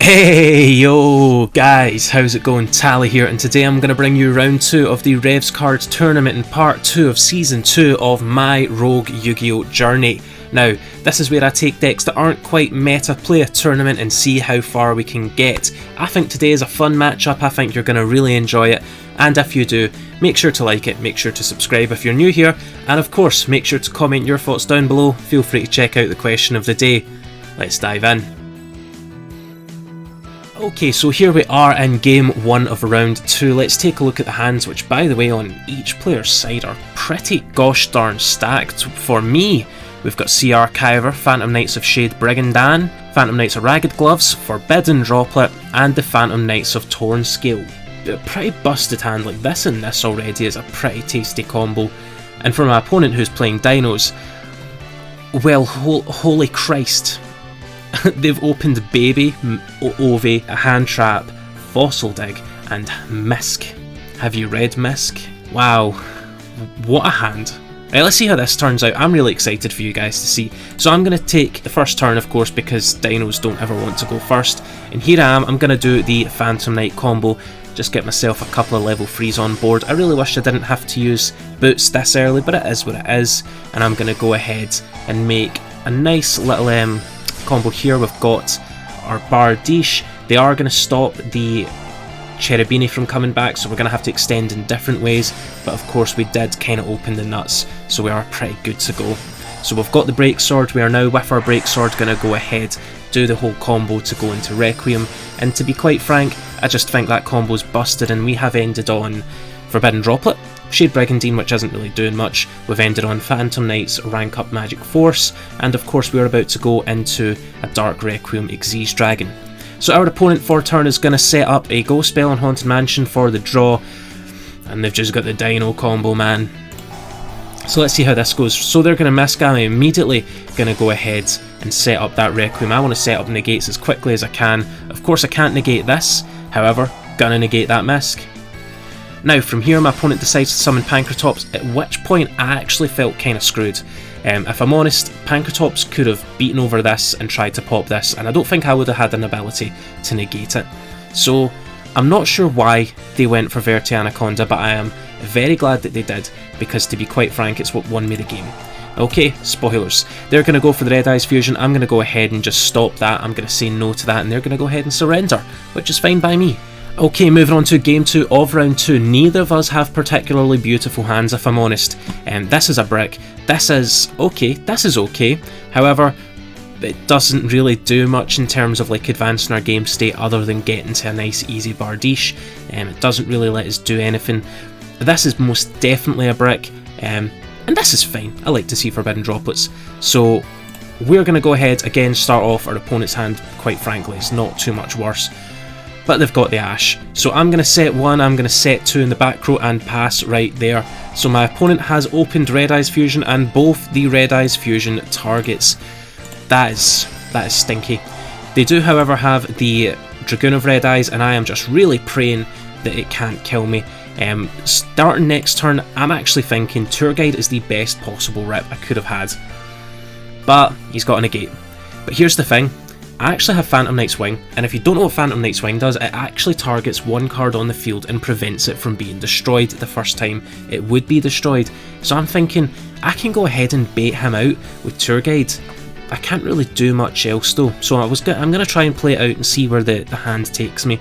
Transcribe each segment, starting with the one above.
Hey yo guys, how's it going? Tally here, and today I'm going to bring you round 2 of the Revs Cards Tournament in part 2 of season 2 of my Rogue Yu-Gi-Oh journey. Now, this is where I take decks that aren't quite meta, play a tournament and see how far we can get. I think today is a fun matchup, I think you're going to really enjoy it, and if you do, make sure to like it, make sure to subscribe if you're new here, and of course, make sure to comment your thoughts down below. Feel free to check out the question of the day. Let's dive in. Okay, so here we are in game 1 of round 2. Let's take a look at the hands, which by the way on each player's side are pretty gosh darn stacked. For me, we've got Sea Archiver, Phantom Knights of Shade Brigandine, Phantom Knights of Ragged Gloves, Forbidden Droplet, and the Phantom Knights of Torn Scale. A pretty busted hand, like this and this already is a pretty tasty combo. And for my opponent who's playing Dinos, well, holy Christ. They've opened Baby, Ovi, Hand Trap, Fossil Dig, and Misk. Have you read Misk? Wow, what a hand. Right, let's see how this turns out. I'm really excited for you guys to see. So I'm going to take the first turn, of course, because Dinos don't ever want to go first. And here I am, I'm going to do the Phantom Knight combo, just get myself a couple of level 3s on board. I really wish I didn't have to use boots this early, but it is what it is. And I'm going to go ahead and make a nice little combo here. We've got our Bardiche. They are going to stop the Cherubini from coming back, so we're going to have to extend in different ways, but of course we did kind of open the nuts, so we are pretty good to go. So we've got the Break Sword. We are now with our Break Sword going to go ahead, do the whole combo to go into Requiem, and to be quite frank, I just think that combo's busted, and we have ended on Forbidden Droplet, Shade Brigandine, which isn't really doing much. We've ended on Phantom Knights, Rank Up Magic Force, and of course we are about to go into a Dark Requiem Xyz Dragon. So our opponent for turn is going to set up a Ghost Spell on Haunted Mansion for the draw, and they've just got the Dino combo, man. So let's see how this goes. So they're going to Misk. I'm immediately going to go ahead and set up that Requiem. I want to set up negates as quickly as I can. Of course I can't negate this, however, going to negate that Misk. Now from here my opponent decides to summon Pankratops, at which point I actually felt kind of screwed. If I'm honest, Pankratops could have beaten over this and tried to pop this, and I don't think I would have had an ability to negate it. So I'm not sure why they went for Verti Anaconda, but I am very glad that they did, because to be quite frank, it's what won me the game. Okay, spoilers. They're going to go for the Red Eyes Fusion. I'm going to go ahead and just stop that. I'm going to say no to that, and they're going to go ahead and surrender, which is fine by me. Okay, moving on to game 2 of round 2. Neither of us have particularly beautiful hands, if I'm honest. This is a brick. This is okay. However, it doesn't really do much in terms of like advancing our game state other than getting to a nice easy Bardiche. It doesn't really let us do anything. This is most definitely a brick, and this is fine. I like to see Forbidden Droplets. So we're going to go ahead again, start off our opponent's hand. Quite frankly, it's not too much worse. But they've got the Ash. So I'm going to set 1, I'm going to set 2 in the back row and pass right there. So my opponent has opened Red Eyes Fusion, and both the Red Eyes Fusion targets. That is stinky. They do however have the Dragoon of Red Eyes, and I am just really praying that it can't kill me. Starting next turn, I'm actually thinking Tour Guide is the best possible rip I could have had. But he's got a negate. But here's the thing. I actually have Phantom Knight's Wing, and if you don't know what Phantom Knight's Wing does, it actually targets one card on the field and prevents it from being destroyed the first time it would be destroyed. So I'm thinking, I can go ahead and bait him out with Tour Guide. I can't really do much else though, so I'm going to try and play it out and see where the hand takes me.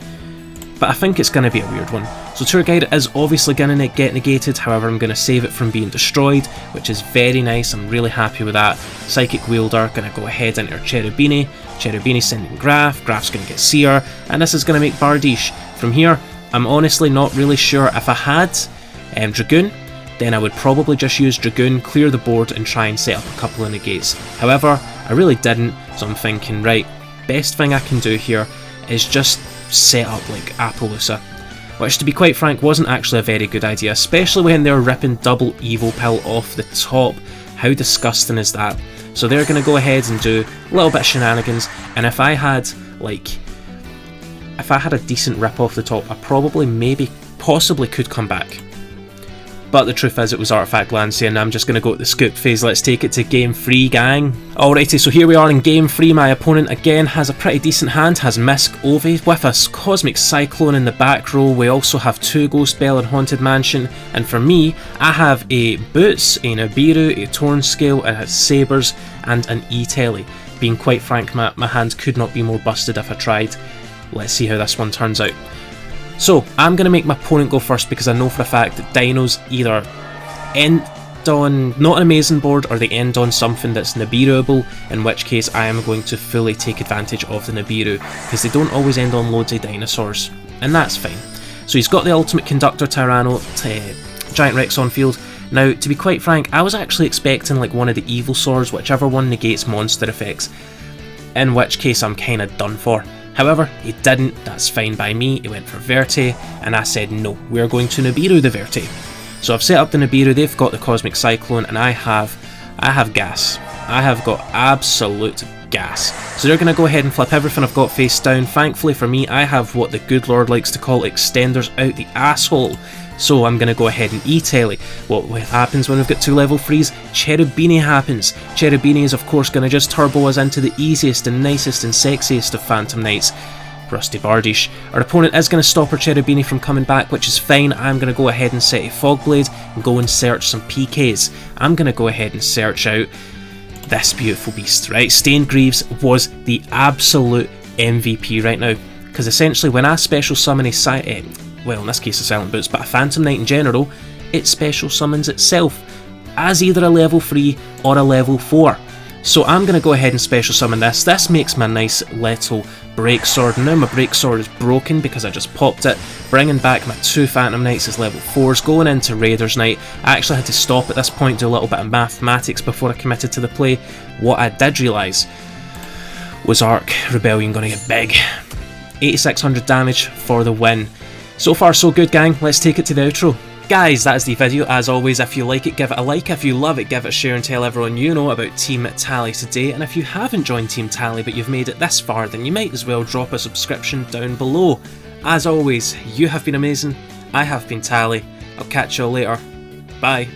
But I think it's going to be a weird one. So Tour Guide is obviously going to get negated, however I'm going to save it from being destroyed, which is very nice, I'm really happy with that. Psychic Wielder, going to go ahead into our Cherubini. Cherubini sending Graf, Graf's going to get Seer, and this is going to make Bardiche. From here, I'm honestly not really sure. If I had Dragoon, then I would probably just use Dragoon, clear the board and try and set up a couple of negates. However, I really didn't, so I'm thinking, right, best thing I can do here is just set up like Appaloosa, which to be quite frank wasn't actually a very good idea, especially when they were ripping double Evil Pill off the top. How disgusting is that? So they're going to go ahead and do a little bit of shenanigans, and if I had a decent rip off the top, I probably possibly could come back. but the truth is it was Artifact Lancey, and I'm just going to go at the scoop phase. Let's take it to game 3, gang. Alrighty, so here we are in game 3. My opponent again has a pretty decent hand, has Misk Ovi with us, Cosmic Cyclone in the back row. We also have 2 Ghost Bell and Haunted Mansion, and for me, I have a Boots, a Nibiru, a Torn Scale, a Sabres, and an E-Telly. Being quite frank, my hand could not be more busted if I tried. Let's see how this one turns out. So, I'm going to make my opponent go first because I know for a fact that dinos either end on not an amazing board or they end on something that's Nibiruable, in which case I am going to fully take advantage of the Nibiru because they don't always end on loads of dinosaurs, and that's fine. So he's got the Ultimate Conductor Tyranno, Giant Rex on field. Now, to be quite frank, I was actually expecting like one of the Evil Swords, whichever one negates monster effects, in which case I'm kind of done for. However, he didn't, that's fine by me. He went for Verte, and I said no, we're going to Nibiru the Verte. So I've set up the Nibiru, they've got the Cosmic Cyclone, and I have gas. I have got absolute gas. So they're going to go ahead and flip everything I've got face down. Thankfully for me, I have what the good Lord likes to call extenders out the asshole. So I'm going to go ahead and E-Telly. What happens when we've got 2 level 3s? Cherubini happens. Cherubini is of course going to just turbo us into the easiest and nicest and sexiest of Phantom Knights, Rusty Bardish. Our opponent is going to stop our Cherubini from coming back, which is fine. I'm going to go ahead and set a Fogblade and go and search some PKs. I'm going to go ahead and search out this beautiful beast, right? Stained Greaves was the absolute MVP right now, because essentially when I special summon a well, in this case a Silent Boots, but a Phantom Knight in general, it special summons itself as either a level 3 or a level 4. So I'm going to go ahead and special summon this. This makes my nice little break sword. Now my break sword is broken because I just popped it, bringing back my 2 Phantom Knights as level 4s, going into Raiders Knight. I actually had to stop at this point, do a little bit of mathematics before I committed to the play. What I did realise was Arc Rebellion going to get big. 8600 damage for the win. So far so good, gang. Let's take it to the outro. Guys, that is the video. As always, if you like it, give it a like. If you love it, give it a share and tell everyone you know about Team Tally today. And if you haven't joined Team Tally but you've made it this far, then you might as well drop a subscription down below. As always, you have been amazing. I have been Tally. I'll catch you all later. Bye.